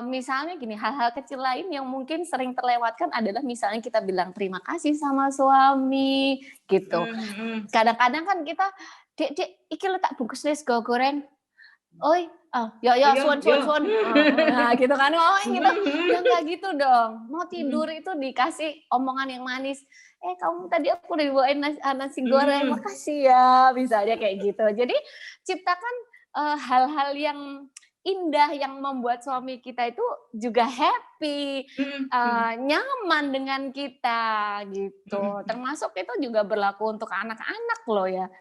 misalnya gini, hal-hal kecil lain yang mungkin sering terlewatkan adalah misalnya kita bilang terima kasih sama suami, gitu. Kadang-kadang kan kita, "Dek, iki lho tak bungkus wis sego goreng." "Oi, Oh ya, ya, suwun, ya. nah gitu kan, gitu. Ya nggak gitu dong, mau tidur itu dikasih omongan yang manis, kamu tadi aku udah dibawain nasi goreng, makasih ya, misalnya kayak gitu. Jadi ciptakan hal-hal yang indah yang membuat suami kita itu juga happy, nyaman dengan kita gitu. Termasuk itu juga berlaku untuk anak-anak loh ya.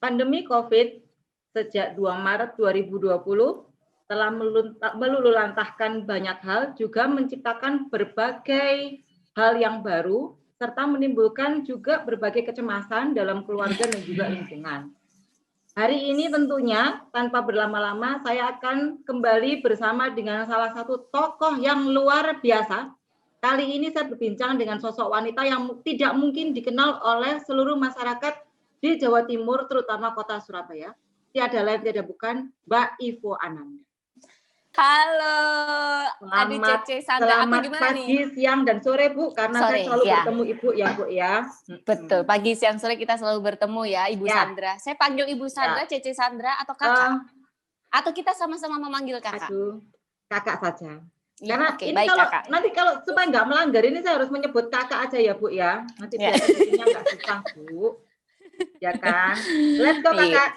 Pandemi COVID sejak 2 Maret 2020 telah meluluhlantahkan banyak hal, juga menciptakan berbagai hal yang baru, serta menimbulkan juga berbagai kecemasan dalam keluarga dan juga lingkungan. Hari ini tentunya tanpa berlama-lama saya akan kembali bersama dengan salah satu tokoh yang luar biasa. Kali ini saya berbincang dengan sosok wanita yang tidak mungkin dikenal oleh seluruh masyarakat di Jawa Timur, terutama kota Surabaya. Tiada lain tiada bukan Mbak Ivo Ananda. Halo, Adi Cece Sandra. Selamat pagi, siang, dan sore Bu, karena saya selalu bertemu Ibu ya Bu ya. Betul, pagi, siang, sore kita selalu bertemu ya Ibu Sandra. Saya panggil Ibu Sandra, Cece Sandra, atau kakak? Atau kita sama-sama memanggil kakak? Aduh, kakak saja. Ya, karena okay, ini baik, kalau kakak. nanti kalau supaya nggak melanggar ini saya harus menyebut kakak aja ya Bu ya. Nanti biar jadinya nggak susah Bu. Ya kan? Let's go kakak.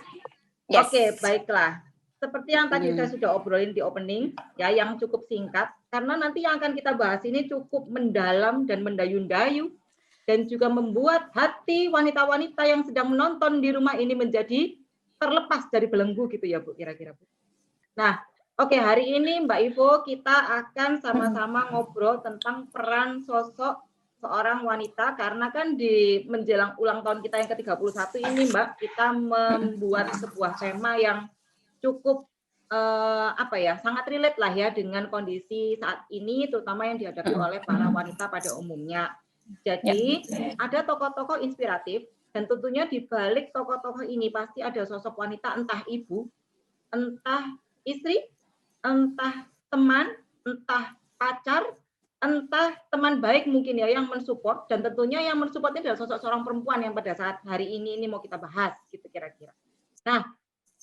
Yes. Oke, baiklah. Seperti yang tadi saya sudah obrolin di opening, ya, yang cukup singkat, karena nanti yang akan kita bahas ini cukup mendalam dan mendayun-dayu, dan juga membuat hati wanita-wanita yang sedang menonton di rumah ini menjadi terlepas dari belenggu gitu ya Bu, kira-kira Bu. Nah, oke, hari ini Mbak Ivo kita akan sama-sama ngobrol tentang peran sosok seorang wanita, karena kan di menjelang ulang tahun kita yang ke-31 ini Mbak, kita membuat sebuah tema yang cukup sangat relate lah ya dengan kondisi saat ini, terutama yang dihadapi oleh para wanita pada umumnya. Jadi ada tokoh-tokoh inspiratif, dan tentunya di balik tokoh-tokoh ini pasti ada sosok wanita, entah ibu, entah istri, entah teman, entah pacar, entah teman baik mungkin ya yang mensupport, dan tentunya yang mensupport ini adalah sosok seorang perempuan yang pada saat hari ini mau kita bahas gitu kira-kira. Nah,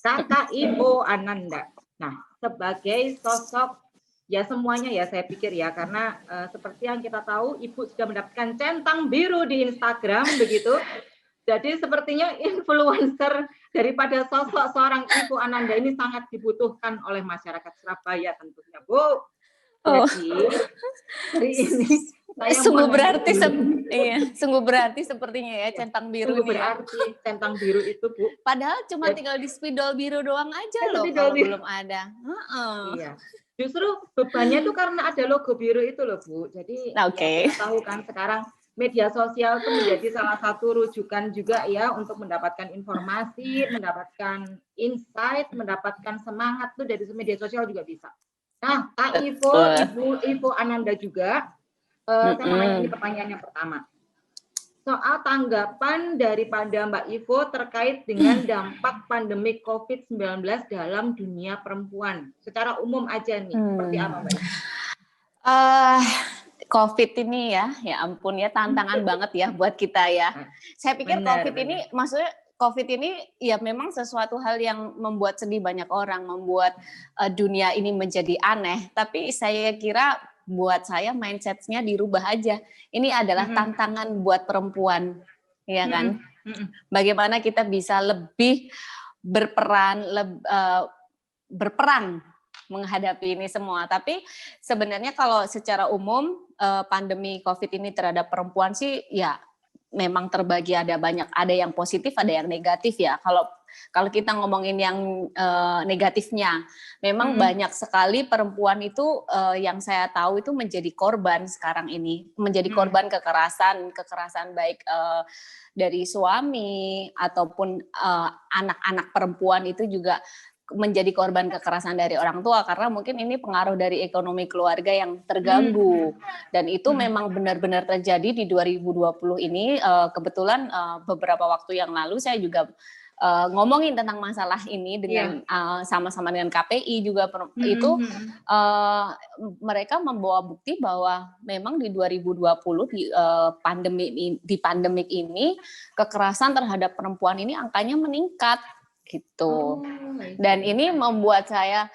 Kakak Ivo Ananda. Nah, sebagai sosok ya semuanya ya saya pikir ya, karena seperti yang kita tahu Ibu sudah mendapatkan centang biru di Instagram begitu. Jadi sepertinya influencer daripada sosok seorang Ivo Ananda ini sangat dibutuhkan oleh masyarakat Surabaya tentunya, Bu. Jadi hari ini saya sungguh berarti sepertinya ya centang biru sungguh ini ya. berarti centang biru itu Bu. Padahal cuma tinggal di spidol biru doang aja loh kalau belum ada. Iya. Justru bebannya itu karena ada logo biru itu loh Bu. Jadi ya kita tahu kan sekarang media sosial itu menjadi salah satu rujukan juga ya untuk mendapatkan informasi, mendapatkan insight, mendapatkan semangat tuh dari media sosial juga bisa. Nah, Kak Ivo Ananda juga, saya mau nanya ini pertanyaan yang pertama. Soal tanggapan daripada Mbak Ivo terkait dengan dampak pandemi COVID-19 dalam dunia perempuan. Secara umum aja nih, seperti apa Mbak Ivo? COVID ini ya ampun ya tantangan banget ya buat kita ya. Saya pikir COVID ini maksudnya COVID ini ya memang sesuatu hal yang membuat sedih banyak orang, membuat dunia ini menjadi aneh. Tapi saya kira buat saya mindset-nya dirubah aja. Ini adalah tantangan buat perempuan, ya kan? Bagaimana kita bisa lebih berperan, berperang menghadapi ini semua. Tapi sebenarnya kalau secara umum pandemi COVID ini terhadap perempuan sih ya memang terbagi, ada yang positif, ada yang negatif ya. Kalau kita ngomongin yang negatifnya, memang banyak sekali perempuan itu yang saya tahu itu menjadi korban sekarang ini, menjadi korban kekerasan baik dari suami ataupun anak-anak perempuan itu juga menjadi korban kekerasan dari orang tua, karena mungkin ini pengaruh dari ekonomi keluarga yang terganggu. Dan itu memang benar-benar terjadi di 2020 ini. Kebetulan beberapa waktu yang lalu saya juga ngomongin tentang masalah ini dengan sama-sama dengan KPI juga itu mereka membawa bukti bahwa memang di 2020 di pandemik ini kekerasan terhadap perempuan ini angkanya meningkat gitu. Dan ini membuat saya,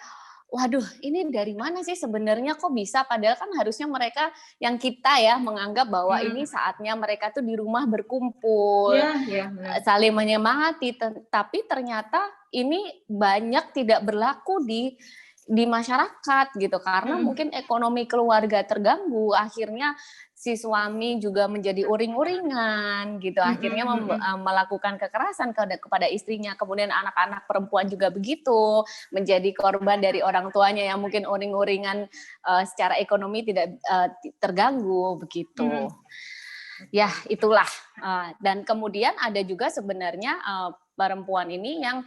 waduh, ini dari mana sih sebenarnya kok bisa? Padahal kan harusnya mereka yang kita ya menganggap bahwa ini saatnya mereka tuh di rumah berkumpul, saling menyemangati. Tapi ternyata ini banyak tidak berlaku di masyarakat gitu, karena mungkin ekonomi keluarga terganggu, akhirnya si suami juga menjadi uring-uringan gitu, akhirnya melakukan kekerasan kepada istrinya, kemudian anak-anak perempuan juga begitu, menjadi korban dari orang tuanya yang mungkin uring-uringan secara ekonomi tidak terganggu begitu. Ya itulah, dan kemudian ada juga sebenarnya perempuan ini yang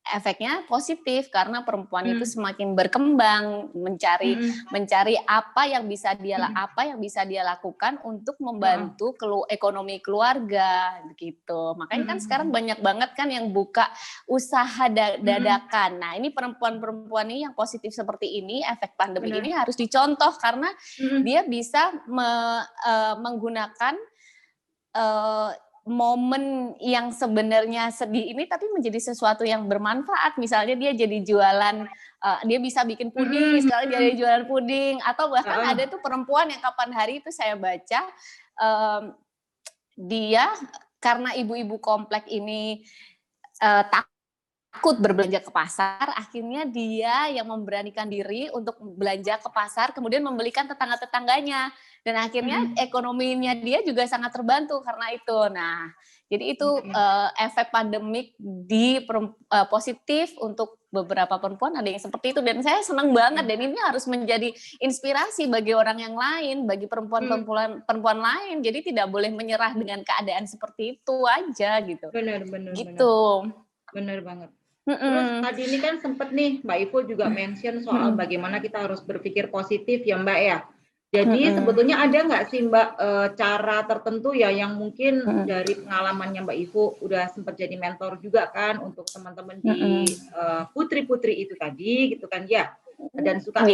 efeknya positif, karena perempuan itu semakin berkembang, mencari apa yang bisa dia lakukan untuk membantu ekonomi keluarga gitu. Makanya kan sekarang banyak banget kan yang buka usaha dadakan. Nah, ini perempuan-perempuan ini yang positif seperti ini, efek pandemi ini harus dicontoh, karena dia bisa menggunakan momen yang sebenarnya sedih ini tapi menjadi sesuatu yang bermanfaat. Misalnya dia jadi jualan, dia bisa bikin puding, sekarang jadi jualan puding, atau bahkan ada tuh perempuan yang kapan hari itu saya baca, dia karena ibu-ibu komplek ini takut berbelanja ke pasar, akhirnya dia yang memberanikan diri untuk belanja ke pasar, kemudian membelikan tetangga-tetangganya. Dan akhirnya ekonominya dia juga sangat terbantu karena itu. Nah, jadi itu efek pandemik positif untuk beberapa perempuan, ada yang seperti itu. Dan saya senang banget, dan ini harus menjadi inspirasi bagi orang yang lain, bagi perempuan lain. Jadi tidak boleh menyerah dengan keadaan seperti itu aja gitu. Benar. Gitu. Benar banget. Terus tadi ini kan sempat nih Mbak Ivo juga mention soal bagaimana kita harus berpikir positif ya Mbak ya. Jadi sebetulnya ada nggak sih Mbak cara tertentu ya yang mungkin dari pengalamannya Mbak Ivo udah sempat jadi mentor juga kan untuk teman-teman di putri-putri itu tadi gitu kan ya. Dan suka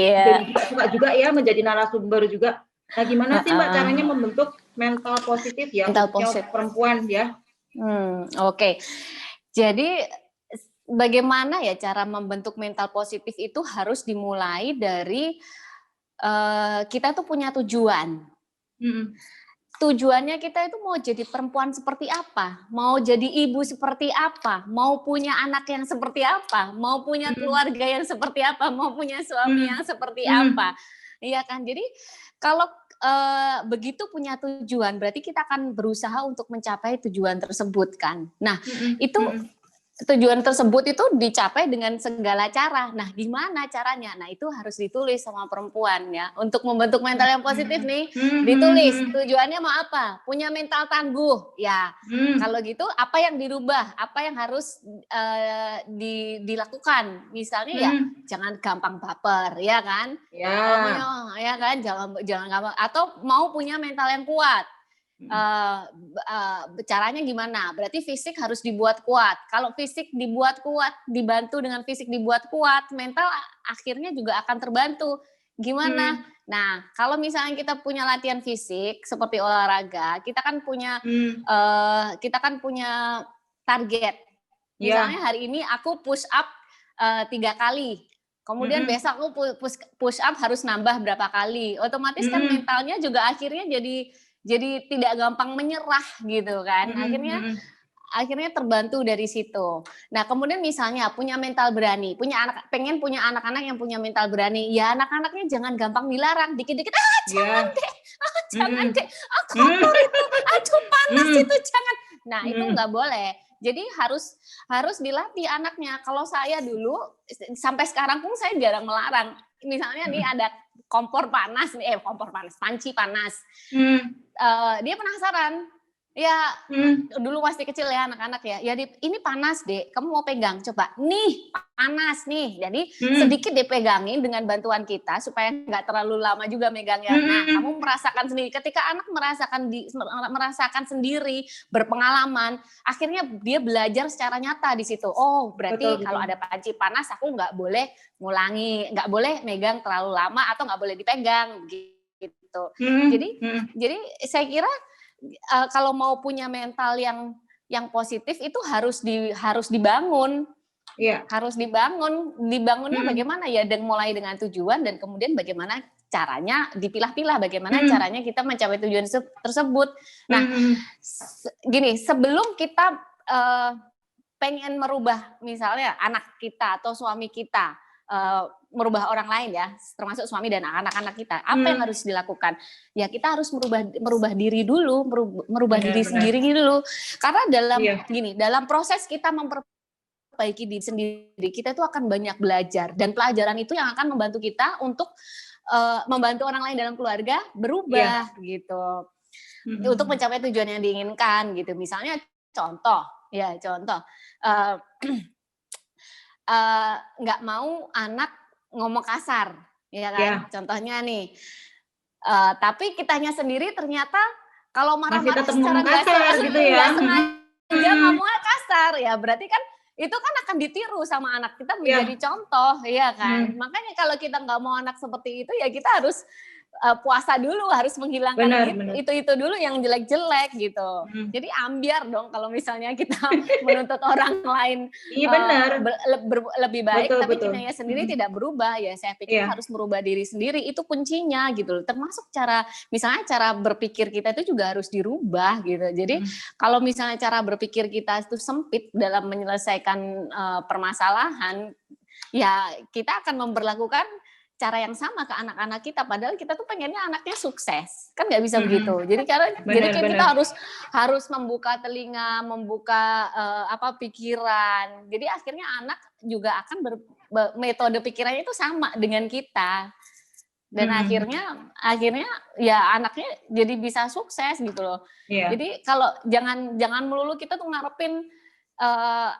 juga ya menjadi narasumber juga. Nah gimana sih Mbak caranya membentuk mental positif ya untuk perempuan ya? Oke. Jadi bagaimana ya cara membentuk mental positif itu harus dimulai dari kita tuh punya tujuan. Tujuannya kita itu mau jadi perempuan seperti apa, mau jadi ibu seperti apa, mau punya anak yang seperti apa, mau punya keluarga yang seperti apa, mau punya suami yang seperti apa. Iya kan? Jadi kalau begitu punya tujuan, berarti kita akan berusaha untuk mencapai tujuan tersebut kan. Nah, itu tujuan tersebut itu dicapai dengan segala cara. Nah, gimana caranya? Nah, itu harus ditulis sama perempuan ya. Untuk membentuk mental yang positif nih, ditulis tujuannya mau apa? Punya mental tangguh. Ya, kalau gitu apa yang dirubah? Apa yang harus dilakukan? Misalnya ya, jangan gampang baper, ya kan? Ya kan, jangan gampang. Atau mau punya mental yang kuat. Caranya gimana? Berarti fisik harus dibuat kuat. Kalau fisik dibuat kuat, dibantu dengan fisik dibuat kuat, mental akhirnya juga akan terbantu. Gimana? Nah, kalau misalnya kita punya latihan fisik seperti olahraga, kita kan punya target. Misalnya hari ini aku push up 3 kali. Kemudian besok aku push up harus nambah berapa kali. Otomatis kan mentalnya juga akhirnya jadi tidak gampang menyerah gitu kan. Akhirnya terbantu dari situ. Nah, kemudian misalnya punya mental berani, pengen punya anak-anak yang punya mental berani. Ya anak-anaknya jangan gampang dilarang. Dikit-dikit jangan deh. Jangan deh. Kotor itu. Aduh panas itu jangan. Nah, itu nggak boleh. Jadi harus dilatih anaknya. Kalau saya dulu sampai sekarang pun saya jarang melarang. Misalnya nih ada panci panas. Dia penasaran. Ya dulu masih kecil ya anak-anak ya. Ya ini panas deh. Kamu mau pegang? Coba. Nih panas nih. Jadi sedikit dipegangin dengan bantuan kita supaya nggak terlalu lama juga megangnya. Nah, kamu merasakan sendiri. Ketika anak merasakan sendiri, berpengalaman, akhirnya dia belajar secara nyata di situ. Oh, berarti kalau ada panci panas aku nggak boleh ngulangi, nggak boleh megang terlalu lama atau nggak boleh dipegang gitu. Jadi saya kira kalau mau punya mental yang positif itu harus dibangun. Iya. Harus dibangunnya bagaimana ya, mulai dengan tujuan dan kemudian bagaimana caranya dipilah-pilah, bagaimana caranya kita mencapai tujuan tersebut. Nah, gini, sebelum kita pengen merubah misalnya anak kita atau suami kita, merubah orang lain ya, termasuk suami dan anak-anak kita. Apa yang harus dilakukan? Ya kita harus merubah diri dulu, merubah diri sendiri dulu. Karena dalam proses kita memperbaiki diri sendiri, kita itu akan banyak belajar dan pelajaran itu yang akan membantu kita untuk membantu orang lain dalam keluarga berubah gitu. Untuk mencapai tujuan yang diinginkan gitu. Misalnya contoh nggak mau anak ngomong kasar, ya kan? Contohnya nih, tapi kitanya sendiri ternyata kalau marah-marah secara nggak sengaja ngomongnya kasar, ya berarti kan itu kan akan ditiru sama anak kita menjadi contoh, ya kan? Makanya kalau kita nggak mau anak seperti itu, ya kita harus puasa dulu, harus menghilangkan itu dulu yang jelek-jelek gitu. Jadi ambiar dong kalau misalnya kita menuntut orang lain lebih baik, tapi kitanya sendiri tidak berubah. Ya saya pikir harus merubah diri sendiri, itu kuncinya gitu loh. Termasuk misalnya cara berpikir kita itu juga harus dirubah gitu. Jadi kalau misalnya cara berpikir kita itu sempit dalam menyelesaikan permasalahan, ya kita akan memperlakukan cara yang sama ke anak-anak kita, padahal kita tuh pengennya anaknya sukses, kan nggak bisa begitu. Jadi kita harus membuka telinga, membuka pikiran. Jadi akhirnya anak juga akan metode pikirannya itu sama dengan kita, dan akhirnya ya anaknya jadi bisa sukses gitu loh. Jadi kalau jangan melulu kita tuh ngarepin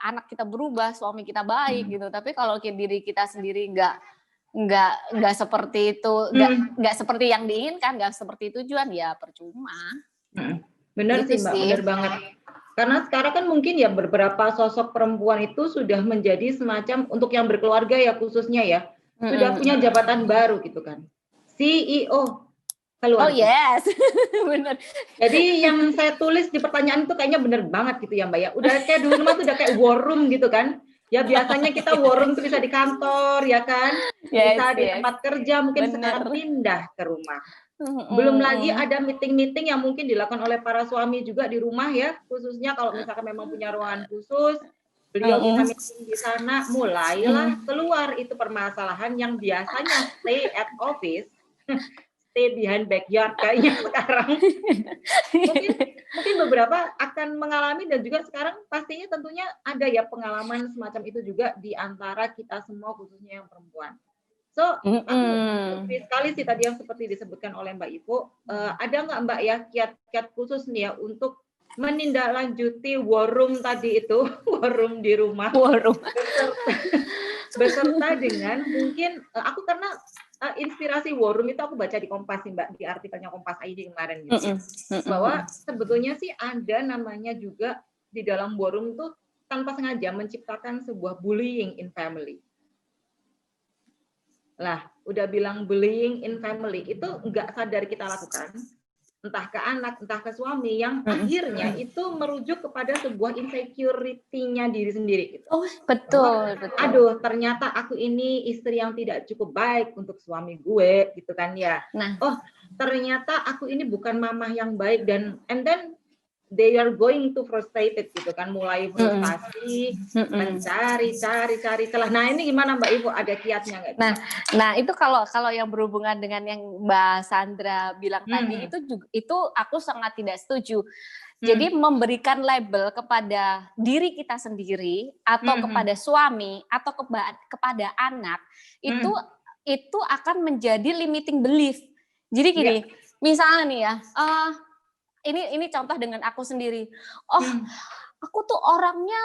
anak kita berubah, suami kita baik gitu, tapi kalau diri kita sendiri nggak seperti itu, nggak seperti yang diinginkan, nggak seperti tujuan, ya percuma. Benar sih Mbak, benar banget. Karena sekarang kan mungkin ya beberapa sosok perempuan itu sudah menjadi semacam, untuk yang berkeluarga ya khususnya ya, sudah punya jabatan baru gitu kan, CEO keluarga. Oh yes, benar. Jadi yang saya tulis di pertanyaan itu kayaknya benar banget gitu ya Mbak ya. Udah kayak dulu mah tuh udah kayak war room gitu kan. Ya biasanya kita war room tuh bisa di kantor ya kan, bisa di tempat kerja, mungkin sekarang pindah ke rumah. Belum lagi ada meeting-meeting yang mungkin dilakukan oleh para suami juga di rumah ya, khususnya kalau misalkan memang punya ruangan khusus, beliau bisa meeting di sana, mulailah keluar itu permasalahan yang biasanya stay at office, stay behind backyard kayaknya sekarang. Mungkin beberapa akan mengalami, dan juga sekarang pastinya tentunya ada ya pengalaman semacam itu juga di antara kita semua, khususnya yang perempuan. So, aku lebih sekali sih tadi yang seperti disebutkan oleh Mbak Ivo, ada nggak Mbak ya kiat-kiat khusus nih ya untuk menindaklanjuti war room tadi itu, war room di rumah, beserta dengan mungkin aku karena inspirasi war room itu aku baca di Kompas sih Mbak, di artikelnya Kompas ID kemarin gitu, bahwa sebetulnya sih ada namanya juga di dalam war room itu tanpa sengaja menciptakan sebuah bullying in family. Lah, udah bilang bullying in family itu nggak sadar kita lakukan, entah ke anak, entah ke suami, yang akhirnya itu merujuk kepada sebuah insecurity-nya diri sendiri gitu. Oh, Bahwa, betul. aduh ternyata aku ini istri yang tidak cukup baik untuk suami gue gitu kan ya. Nah, Oh, ternyata aku ini bukan mamah yang baik, dan and then they are going to frustrated gitu kan, mulai frustasi, mencari celah. Nah, ini gimana Mbak Ivo, ada kiatnya nggak? Nah itu kalau yang berhubungan dengan yang Mbak Sandra bilang tadi itu aku sangat tidak setuju. Jadi memberikan label kepada diri kita sendiri atau kepada suami atau kepada anak itu akan menjadi limiting belief. Jadi gini, misalnya nih ya, ini contoh dengan aku sendiri. Oh, aku tuh orangnya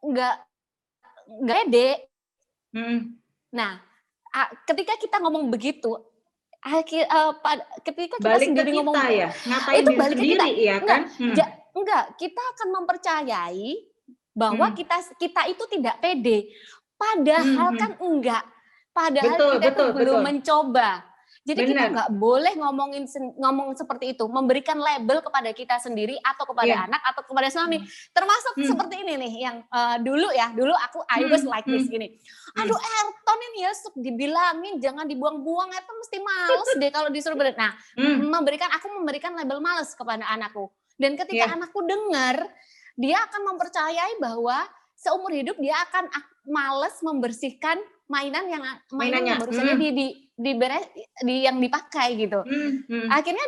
nggak pede. Nah, ketika kita ngomong begitu, ketika kita balik sendiri ke kita ngomong ya, ngatain itu diri balik ke sendiri kita. ya kan? Enggak, kita akan mempercayai bahwa kita itu tidak pede. Padahal kan enggak. Padahal kita itu belum mencoba. Jadi kita nggak boleh ngomong seperti itu, memberikan label kepada kita sendiri atau kepada anak atau kepada suami. Termasuk seperti ini nih, yang dulu aku I was like this gini. Aduh, Ayrton ini ya dibilangin jangan dibuang-buang, Ayrton mesti males deh kalau disuruh berenang. Nah, aku memberikan label males kepada anakku. Dan ketika anakku dengar, dia akan mempercayai bahwa seumur hidup dia akan males membersihkan mainan yang baru saja yang dipakai gitu. Akhirnya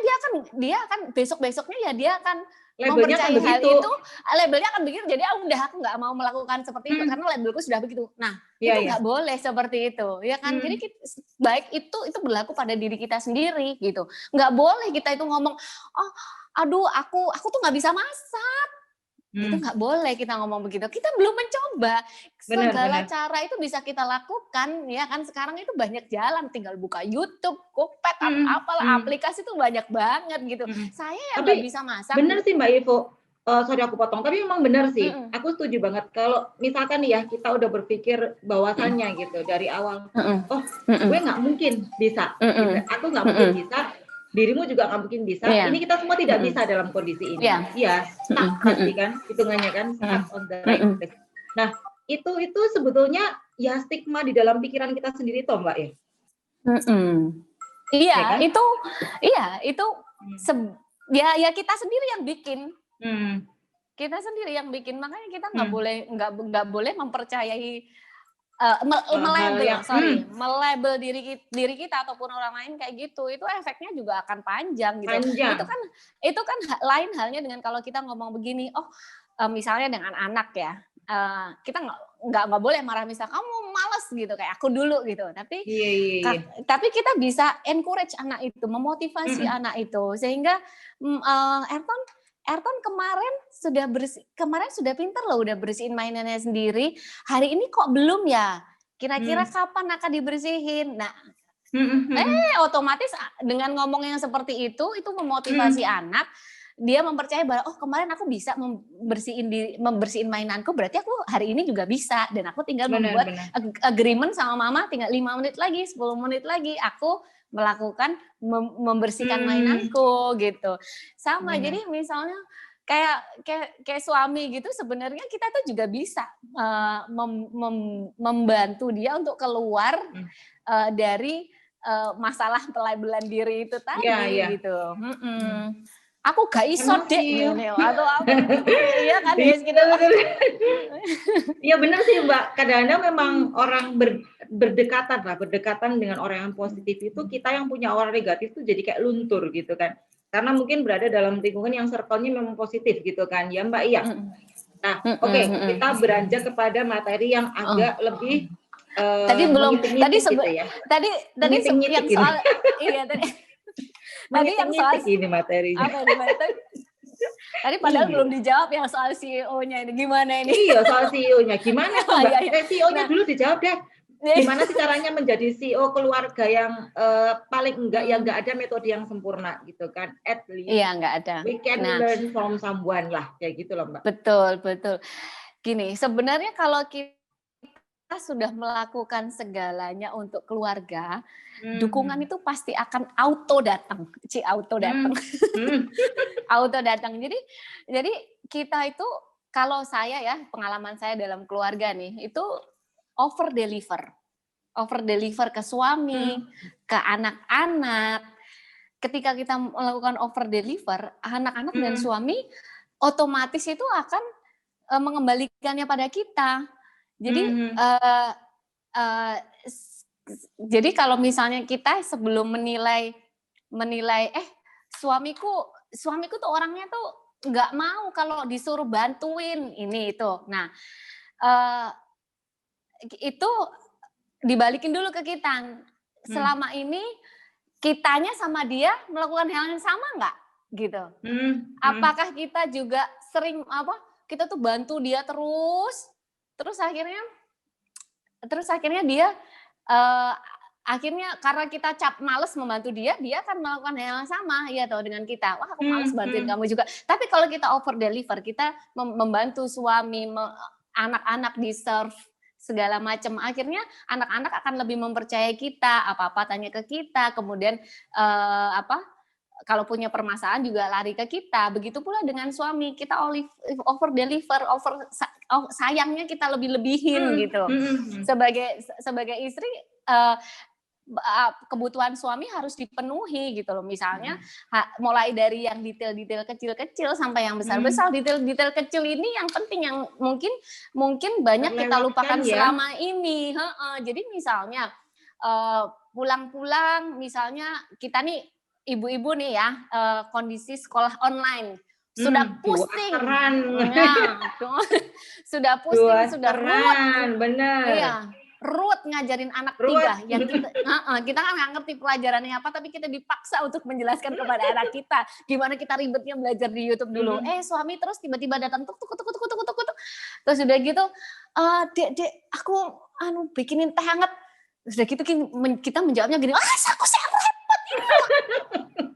dia akan besok-besoknya ya dia akan mempercayai hal itu, labelnya akan begitu. Jadi udah aku nggak mau melakukan seperti itu karena labelku sudah begitu. Nah, itu nggak boleh seperti itu, ya kan? Jadi baik itu berlaku pada diri kita sendiri gitu. Nggak boleh kita itu ngomong, oh, aduh aku tuh nggak bisa masak. Itu nggak boleh kita ngomong begitu. Kita belum mencoba. Segala cara itu bisa kita lakukan, ya kan? Sekarang itu banyak jalan, tinggal buka YouTube, Cookpad, apalah aplikasi itu banyak banget gitu. Saya yang nggak bisa masak. Bener sih Mbak Ivo. Sorry aku potong, tapi memang benar sih. Aku setuju banget kalau misalkan ya kita udah berpikir bahwasannya gitu dari awal. Gue nggak mungkin bisa. Gitu. Aku nggak mungkin bisa. Dirimu juga nggak mungkin bisa. Ini kita semua tidak bisa dalam kondisi ini. Iya, stuck pasti kan, hitungannya kan, stuck on the right place. Nah, itu sebetulnya ya stigma di dalam pikiran kita sendiri toh Mbak ya. Iya, ya kan? itu ya kita sendiri yang bikin. Kita sendiri yang bikin, makanya kita nggak boleh mempercayai melabel diri kita ataupun orang lain kayak gitu. Itu efeknya juga akan panjang gitu. Itu kan lain halnya dengan kalau kita ngomong begini, misalnya dengan anak ya, kita nggak boleh marah, misal kamu malas gitu kayak aku dulu gitu. Tapi kita bisa encourage anak itu, memotivasi anak itu sehingga Ayrton kemarin sudah pintar loh, udah bersihin mainannya sendiri. Hari ini kok belum ya? Kira-kira kapan akan dibersihin? Nah, otomatis dengan ngomong yang seperti itu memotivasi anak. Dia mempercayai bahwa kemarin aku bisa membersihin mainanku, berarti aku hari ini juga bisa. Dan aku tinggal membuat agreement sama mama, tinggal 5 menit lagi, 10 menit lagi aku melakukan membersihkan mainanku gitu. Sama, jadi misalnya kayak suami gitu, sebenarnya kita tuh juga bisa membantu dia untuk keluar dari masalah pelabelan diri itu tadi gitu. Aku gak iso deh atau apa gitu. Iya kan ya gitu. Iya benar sih Mbak. Kadang-kadang memang orang berdekatan dengan orang yang positif itu, kita yang punya orang negatif tuh jadi kayak luntur gitu kan. Karena mungkin berada dalam lingkungan yang circle-nya memang positif gitu kan ya Mbak. Iya. Nah, oke, kita beranjak kepada materi yang agak lebih tadi belum tadi gitu ya. Tadi yang soal tadi yang soal ini materi. Tadi padahal belum dijawab yang soal CEO-nya ini, gimana ini? Iya, soal CEO-nya gimana tuh Mbak? CEO-nya dulu dijawab deh. Gimana sih caranya menjadi CEO keluarga yang paling yang nggak ada metode yang sempurna gitu kan? At least nggak ada. We can learn from someone lah, kayak gitu loh Mbak. Betul. Gini, sebenarnya kalau kita kita sudah melakukan segalanya untuk keluarga, dukungan Mhm. itu pasti akan auto datang, auto datang, Mmm, mhm. auto datang. Jadi kita itu kalau saya ya, pengalaman saya dalam keluarga nih, itu over deliver. Over deliver ke suami, Mhm. ke anak-anak. Ketika kita melakukan over deliver, anak-anak dan Mhm. suami otomatis itu akan, mengembalikannya pada kita. Jadi, Mhm. eee eee, jadi kalau misalnya kita sebelum menilai menilai, suamiku suamiku tuh orangnya tuh nggak mau kalau disuruh bantuin ini itu. Nah, eee, itu dibalikin dulu ke kita. Mmm. Selama ini kitanya sama dia melakukan hal yang sama nggak? Gitu. Mhm. Mhm. Apakah kita juga sering kita tuh bantu dia terus, terus akhirnya terus akhirnya dia, eee, akhirnya karena kita males membantu dia, dia akan melakukan hal yang sama ya toh dengan kita, "Wah aku males Mhm. bantuin Mhm. kamu juga." Tapi kalau kita over deliver, kita membantu suami, anak-anak di-serve segala macam, akhirnya anak-anak akan lebih mempercayai kita, apa-apa tanya ke kita, kemudian, kalau punya permasalahan juga lari ke kita. Begitu pula dengan suami, kita over deliver, sayangnya kita lebih-lebihin Mhm. gitu. Mhm. Mhm. Sebagai sebagai istri, kebutuhan suami harus dipenuhi gitu loh. Misalnya Mhm. mulai dari yang detail-detail kecil-kecil sampai yang besar-besar. Mhm. Detail-detail kecil ini yang penting, yang mungkin mungkin banyak kita Terlewatkan lupakan ya. selama ini, heeh. Jadi misalnya, pulang-pulang misalnya kita nih ibu-ibu nih ya, kondisi sekolah online, sudah pusing, Duateran. nah, sudah pusing, sudah ruwet, Duateran, bener. iya, ruwet ngajarin anak Ruwet. 3 yang kita kan nggak ngerti pelajarannya apa, tapi kita dipaksa untuk menjelaskan kepada anak kita. Gimana kita ribetnya belajar di YouTube dulu. Mhm. Suami terus tiba-tiba datang, tuk tuk tuk tuk tuk tuk tuk, terus udah gitu, "Dek Dek, aku bikinin teh hangat." Terus udah gitu kita menjawabnya gini, aku sih repot ini loh."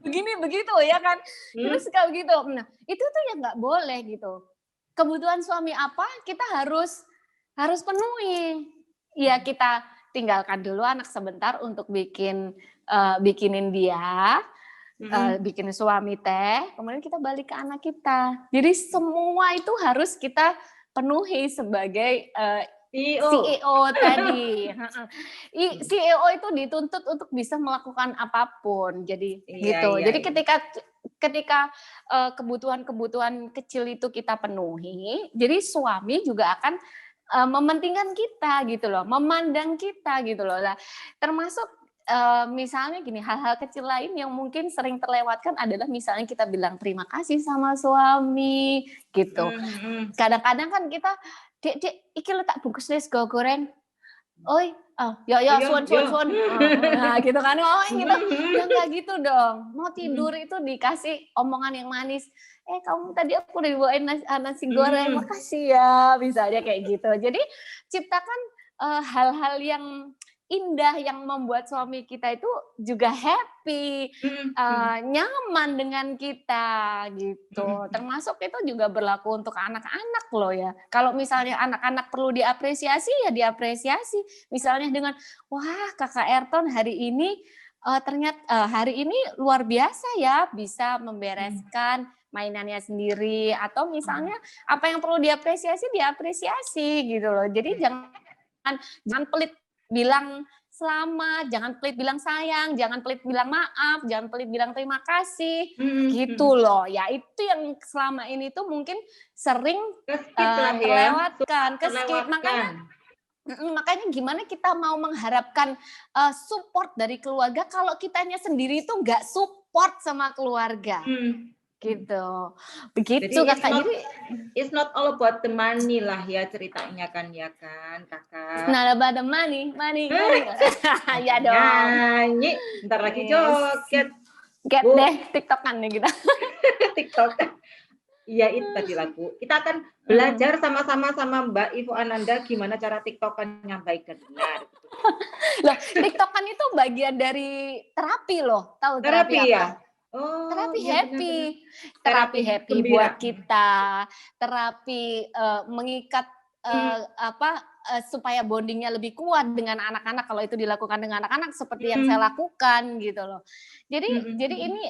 Begini begitu ya kan. Terus Mmm. kalau gitu, nah itu tuh ya nggak boleh gitu. Kebutuhan suami apa, kita harus penuhi. Ya Mhm. kita tinggalkan dulu anak sebentar untuk bikinin dia, Mhm. bikin suami teh, kemudian kita balik ke anak kita. Jadi semua itu harus kita penuhi sebagai, CEO. CEO tadi, heeh. CEO itu dituntut untuk bisa melakukan apapun, jadi Iya gitu. iya Jadi iya. ketika, kebutuhan-kebutuhan kecil itu kita penuhi, jadi suami juga akan, mementingkan kita gitu loh, memandang kita gitu loh. Nah, termasuk, misalnya gini, hal-hal kecil lain yang mungkin sering terlewatkan adalah misalnya kita bilang terima kasih sama suami, gitu. Mhm. Mhm. Kadang-kadang kan kita, "Dek Dek, iki lho tak bungkus nih sego goreng." "Oi, ya Oh ya, ya, suwun suwun ya. suwun." Nah gitu kan, gitu. Mhm. Ya Mhm. nggak gitu dong. Mau tidur Mhm. itu dikasih omongan yang manis, kamu tadi aku udah dibawain nasi goreng, Mhm. makasih ya." Misalnya kayak gitu. Jadi ciptakan, hal-hal yang indah yang membuat suami kita itu juga happy, Mhm. Mhm. nyaman dengan kita gitu. Mhm. Termasuk itu juga berlaku untuk anak-anak loh ya. Kalau misalnya anak-anak perlu diapresiasi, ya diapresiasi. Misalnya dengan, "Wah Kakak Airton hari ini, hari ini luar biasa ya bisa Mhm. membereskan mainannya sendiri," atau Mhm. misalnya apa yang perlu diapresiasi, diapresiasi gitu loh. Jadi Mhm. jangan pelit bilang selamat, jangan pelit bilang sayang, jangan pelit bilang maaf, jangan pelit bilang terima kasih, Mhm. gitu Mhm. loh. Ya itu yang selama ini tuh mungkin sering, Ke-skip lah ya, suka terlewatkan, ke-skip. terlewatkan. Makanya gimana kita mau mengharapkan, support dari keluarga kalau kitanya sendiri tuh nggak support sama keluarga, Mhm. Mhm. gitu. Jadi Begitu Kakak, jadi it's not all about the money lah ya ceritanya kan ya kan, it's Kakak? not about the money money money. Ya Langsung dong. nyanyi, bentar lagi Yes. joget, Get Bu. deh TikTok-an nih kita. TikTok. Iya itu tadi lagu. Kita akan Mhm. belajar sama-sama sama Mbak Ivo Ananda gimana cara TikTok-an yang baik dan benar gitu kan. Loh, TikTok-an itu bagian dari terapi loh. Tahu terapi Terapi ya? apa? Oh, Terapi iya benar happy. benar. Terapi Terapi happy gembira. buat kita, terapi, mengikat, Mhm. apa supaya bondingnya lebih kuat dengan anak-anak kalau itu dilakukan dengan anak-anak seperti yang saya lakukan gitu loh. Jadi ini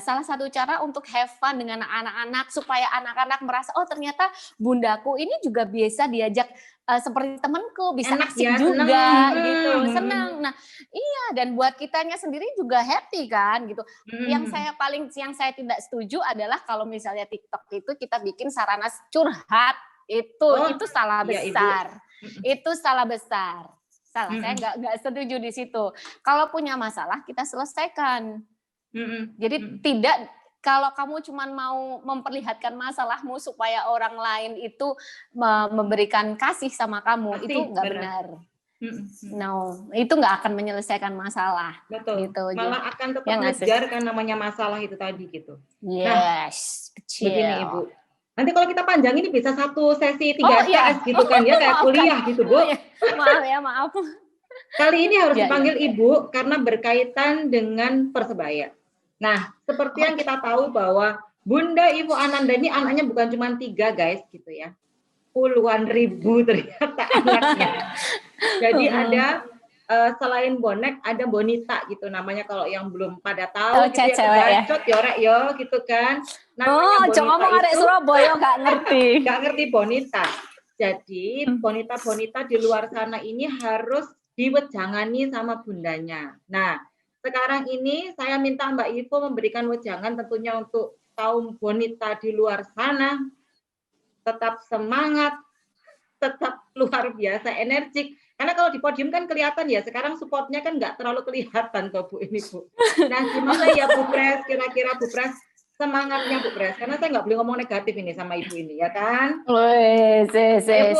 salah satu cara untuk have fun dengan anak-anak supaya anak-anak merasa oh ternyata bundaku ini juga biasa diajak seperti temanku, bisa Enak asik ya, juga seneng. gitu, senang. Nah, iya dan buat kitanya sendiri juga happy kan gitu. Yang saya tidak setuju adalah kalau misalnya TikTok itu kita bikin sarana curhat itu salah besar. Itu salah besar. Salah, saya nggak setuju di situ. Kalau punya masalah kita selesaikan. Jadi tidak kalau kamu cuma mau memperlihatkan masalahmu supaya orang lain itu memberikan kasih sama kamu, itu nggak benar. No, itu nggak akan menyelesaikan masalah. Betul. Gitu. Malah akan tetap ngejar kan namanya masalah itu tadi gitu. Yes, kecil. Begini Ibu. Nanti kalau kita panjang ini bisa satu sesi 3 SKS gitu kan ya, kayak kuliah gitu Bu. Maaf. Kali ini harus dipanggil Ibu karena berkaitan dengan Persebaya. Nah, seperti yang kita tahu bahwa Bunda Ivo Ananda ini anaknya bukan cuma 3 guys gitu ya. Puluhan ribu ternyata anaknya. Jadi ada selain bonek ada bonita gitu namanya kalau yang belum pada tahu gitu ya, bacot yorek yo gitu kan. Namanya bonita ngomong arek Surabaya gak ngerti. Gak ngerti bonita. Jadi bonita-bonita di luar sana ini harus diwejangani sama bundanya. Nah, sekarang ini saya minta Mbak Ivo memberikan wejangan tentunya untuk kaum bonita di luar sana. Tetap semangat, tetap luar biasa energik. Karena kalau di podium kan kelihatan ya, sekarang supportnya kan nggak terlalu kelihatan tuh Bu ini Bu. Nah gimana ya Bu Pres, kira-kira Bu Pres semangatnya Bu Pres? Karena saya nggak boleh ngomong negatif ini sama Ibu ini ya kan? Ayo.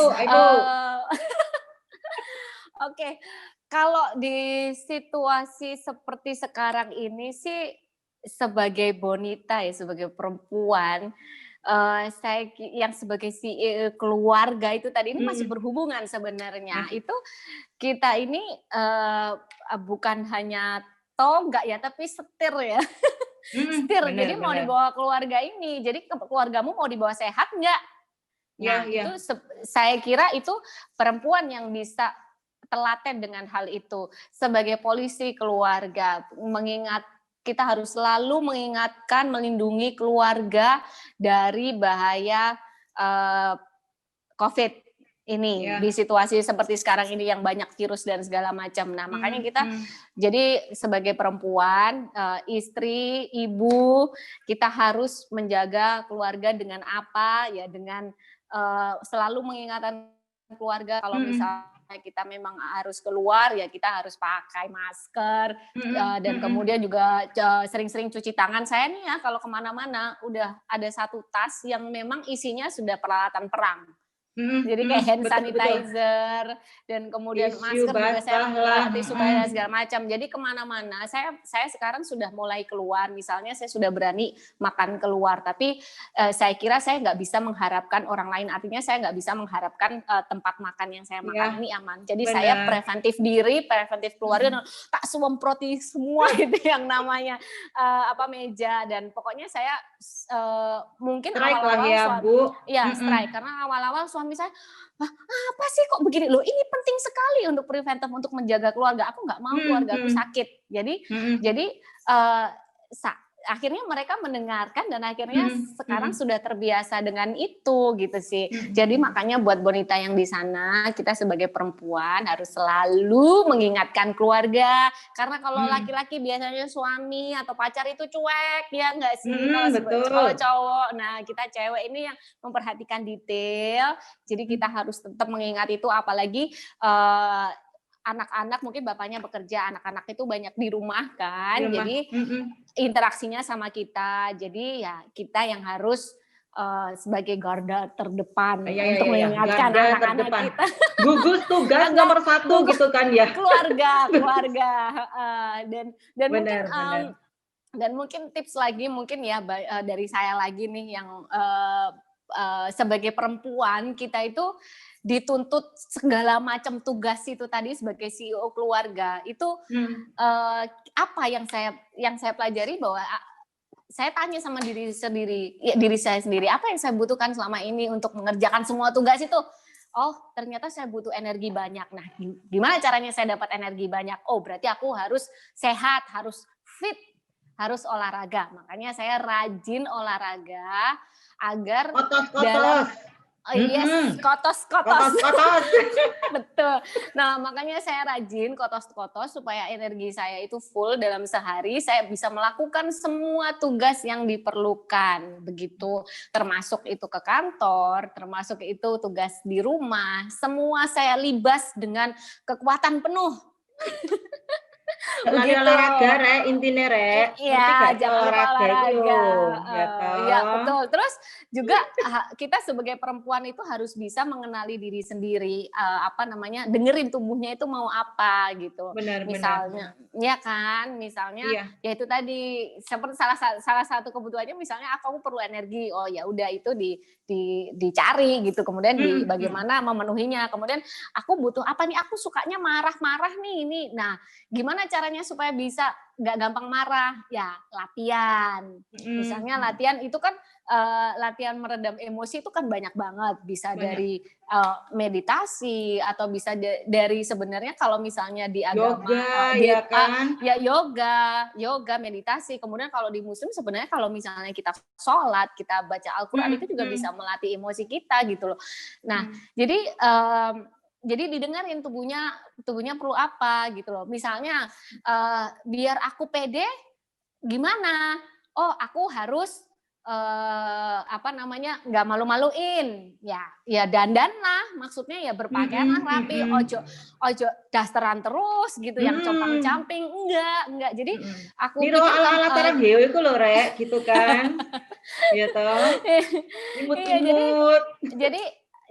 Oke. Kalau di situasi seperti sekarang ini sih sebagai bonita ya, sebagai perempuan, saya yang sebagai keluarga itu tadi ini masih berhubungan sebenarnya. Itu kita ini bukan hanya tonggak ya, tapi setir ya. Setir. Jadi mau dibawa keluarga ini. Jadi keluargamu mau dibawa sehat nggak? Nah, itu saya kira itu perempuan yang bisa telaten dengan hal itu sebagai polisi keluarga, kita harus selalu mengingatkan, melindungi keluarga dari bahaya COVID ini di situasi seperti sekarang ini yang banyak virus dan segala macam. Nah, makanya kita jadi sebagai perempuan, istri, ibu, kita harus menjaga keluarga dengan apa ya, dengan selalu mengingatkan keluarga kalau misalnya kita memang harus keluar ya kita harus pakai masker dan kemudian juga sering-sering cuci tangan. Saya nih ya kalau kemana-mana udah ada satu tas yang memang isinya sudah peralatan perang. Jadi kayak hand sanitizer dan kemudian masker juga saya tisu dan segala macam. Jadi kemana-mana saya sekarang sudah mulai keluar. Misalnya saya sudah berani makan keluar, tapi saya kira saya nggak bisa mengharapkan orang lain. Artinya saya nggak bisa mengharapkan tempat makan yang saya makan ini aman. Jadi saya preventif diri, preventif keluarga, tak semproti semua itu yang namanya meja dan pokoknya saya mungkin awal-awal strike karena awal-awal suami saya apa sih kok begini loh, ini penting sekali untuk preventif untuk menjaga keluarga, aku nggak mau keluarga aku sakit. Jadi akhirnya mereka mendengarkan dan akhirnya sekarang sudah terbiasa dengan itu gitu sih. Jadi makanya buat bonita yang di sana, kita sebagai perempuan harus selalu mengingatkan keluarga. Karena kalau laki-laki biasanya suami atau pacar itu cuek ya nggak sih? Kalau cowok, nah kita cewek ini yang memperhatikan detail. Jadi kita harus tetap mengingat itu, apalagi anak-anak mungkin bapaknya bekerja, anak-anak itu banyak di rumah kan, jadi interaksinya sama kita, jadi ya kita yang harus sebagai garda terdepan untuk mengingatkan anak-anak kita. Gugus tugas nomor 1 gitu kan ya. Keluarga dan mungkin tips lagi mungkin ya dari saya lagi nih yang sebagai perempuan kita itu dituntut segala macam tugas itu tadi sebagai CEO keluarga itu apa yang saya pelajari bahwa saya tanya sama diri saya sendiri apa yang saya butuhkan selama ini untuk mengerjakan semua tugas itu. oh ternyata saya butuh energi banyak. Nah, gimana caranya saya dapat energi banyak? Oh, berarti aku harus sehat, harus fit, harus olahraga. Makanya saya rajin olahraga agar dalam Kotos-kotos. yes, kotos-kotos. Kotos-kotos. Betul. Nah, makanya saya rajin kotos-kotos supaya energi saya itu full dalam sehari, saya bisa melakukan semua tugas yang diperlukan. Begitu, termasuk itu ke kantor, termasuk itu tugas di rumah, semua saya libas dengan kekuatan penuh. Lari Begitu. olahraga, Rek, intinya, Rek. Ngerti Iya, gak sih jangan lupa olahraga itu olahraga. loh, ya Iya, toh? betul. Terus juga kita sebagai perempuan itu harus bisa mengenali diri sendiri, dengerin tubuhnya itu mau apa gitu. Benar. Misalnya, ya kan, misalnya Iya. ya itu tadi seperti salah satu kebutuhannya misalnya aku perlu energi. Oh ya udah itu dicari gitu. Kemudian bagaimana memenuhinya. Kemudian aku butuh apa nih? Aku sukanya marah-marah nih ini. Nah, gimana caranya supaya bisa nggak gampang marah? Ya latihan. Misalnya latihan itu kan latihan meredam emosi itu kan banyak banget. Bisa dari meditasi atau bisa dari sebenarnya kalau misalnya di agama Yoga, ya kan? ya yoga, meditasi. Kemudian kalau di Muslim sebenarnya kalau misalnya kita sholat, kita baca Al-Quran itu juga bisa melatih emosi kita gitu loh. Nah, jadi didengarin tubuhnya perlu apa gitu loh. Misalnya biar aku pede gimana? Oh, aku harus nggak malu-maluin. Ya dandan lah, maksudnya ya berpakaianlah rapi, ojo dasteran terus gitu yang compang-camping, enggak. Jadi aku Niro pikir ala-ala tarang heo iku lho, Rek, gitu kan. Iya toh? Imut-imut.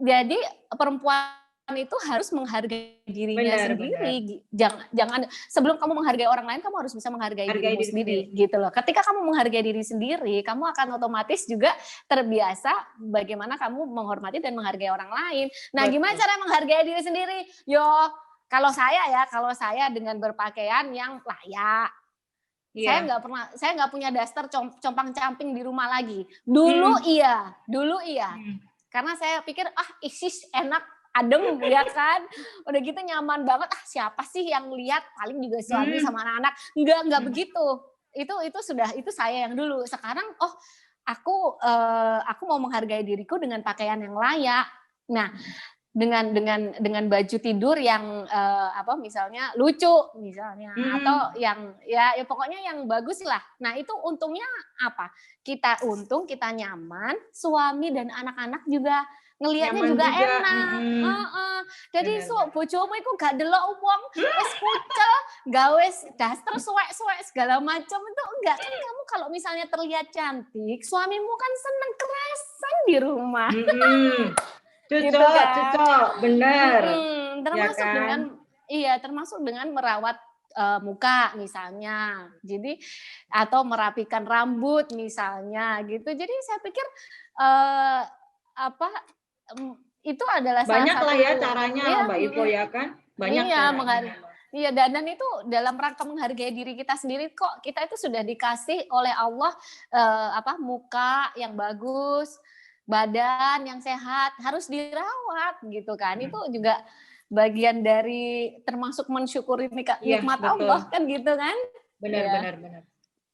Jadi perempuan itu harus menghargai dirinya sendiri. Jangan sebelum kamu menghargai orang lain, kamu harus bisa menghargai dirimu sendiri gitu loh. Ketika kamu menghargai diri sendiri, kamu akan otomatis juga terbiasa bagaimana kamu menghormati dan menghargai orang lain. Nah, gimana cara menghargai diri sendiri? Kalau saya dengan berpakaian yang layak. Saya nggak punya daster compang-camping di rumah lagi. Dulu iya. Karena saya pikir isis enak, adem ya kan, udah gitu nyaman banget. Siapa sih yang lihat, paling juga suami sama anak-anak. Enggak begitu. Itu saya yang dulu. Sekarang aku mau menghargai diriku dengan pakaian yang layak. Nah, dengan baju tidur yang misalnya lucu misalnya, atau yang ya pokoknya yang bagus lah. Nah, itu untungnya apa? Kita nyaman, suami dan anak-anak juga ngelihatnya juga enak. Jadi bojomu iku gak delok wong wis kucel, gawe daster suwek-suwek segala macam itu enggak. Kan kamu kalau misalnya terlihat cantik, suamimu kan seneng kerasan di rumah. Cocok, benar. Termasuk dengan merawat muka misalnya. Jadi atau merapikan rambut misalnya gitu. Jadi saya pikir itu adalah banyak salah satu lah ya caranya Mbak Ivo ya kan? Banyak caranya. Iya, dan itu dalam rangka menghargai diri kita sendiri kok. Kita itu sudah dikasih oleh Allah muka yang bagus, badan yang sehat, harus dirawat gitu kan. Itu juga bagian dari termasuk mensyukuri nikmat Allah kan gitu kan. Benar.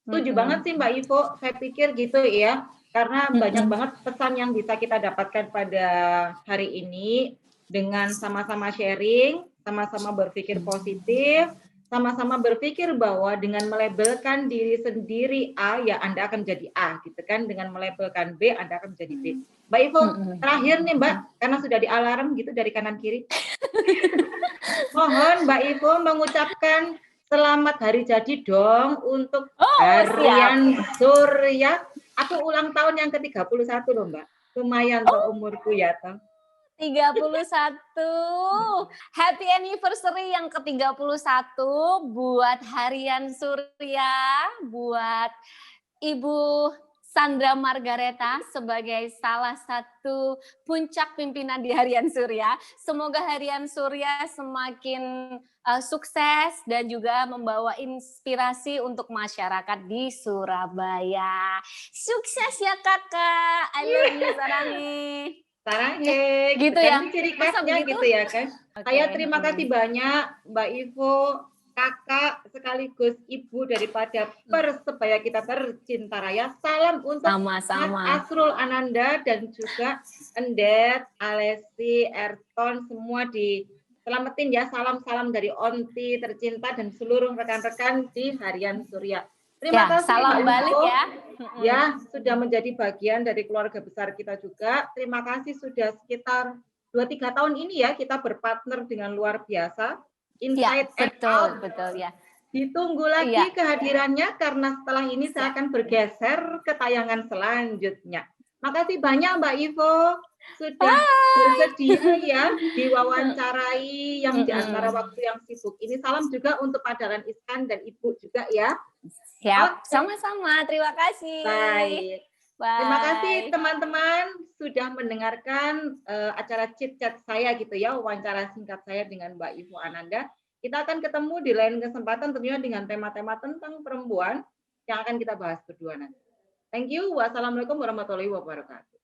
Setuju banget sih Mbak Ivo, saya pikir gitu ya. Karena banyak banget pesan yang bisa kita dapatkan pada hari ini dengan sama-sama sharing, sama-sama berpikir positif, sama-sama berpikir bahwa dengan melabelkan diri sendiri A, ya Anda akan jadi A, gitu kan. Dengan melabelkan B, Anda akan menjadi B. Mbak Ivo, terakhir nih Mbak, karena sudah di alarm gitu dari kanan kiri. Mohon Mbak Ivo mengucapkan selamat hari jadi dong untuk Harian Surya. Aku ulang tahun yang ke-31 loh Mbak. Lumayan tuh umurku ya toh. 31. Happy anniversary yang ke-31 buat Harian Surya, buat Ibu Sandra Margareta sebagai salah satu puncak pimpinan di Harian Surya. Semoga Harian Surya semakin sukses dan juga membawa inspirasi untuk masyarakat di Surabaya. Sukses ya kakak, I love you Sarani. Saranghe, Gitu kan ya? ini ciri Masa khasnya begitu? gitu ya kan. Oke. Saya terima kasih banyak Mbak Ivo, kakak sekaligus ibu daripada Persebaya kita tercinta raya. Salam untuk Mas Sama-sama. Asrul Ananda dan juga Endet, Alesi, Erton, semua diselamatin ya. Salam-salam dari Onti tercinta dan seluruh rekan-rekan di Harian Surya. Terima Ya, kasih salam Mbak balik Ivo. ya. Ya, sudah menjadi bagian dari keluarga besar kita juga. Terima kasih sudah sekitar 2-3 tahun ini ya kita berpartner dengan luar biasa. Ya, Inside and betul, out. betul ya. Ditunggu lagi Iya. kehadirannya karena setelah ini saya akan bergeser ke tayangan selanjutnya. Makasih banyak Mbak Ivo sudah bersedia ya diwawancarai yang di antara waktu yang sibuk ini. Salam juga untuk Pak Dahlan Iskan dan Ibu juga ya. Siap, sama-sama. Terima kasih. Baik. Bye. Terima kasih teman-teman sudah mendengarkan acara chit chat saya gitu ya, wawancara singkat saya dengan Mbak Ivo Ananda. Kita akan ketemu di lain kesempatan tentunya dengan tema-tema tentang perempuan yang akan kita bahas berdua nanti. Thank you. Wassalamualaikum warahmatullahi wabarakatuh.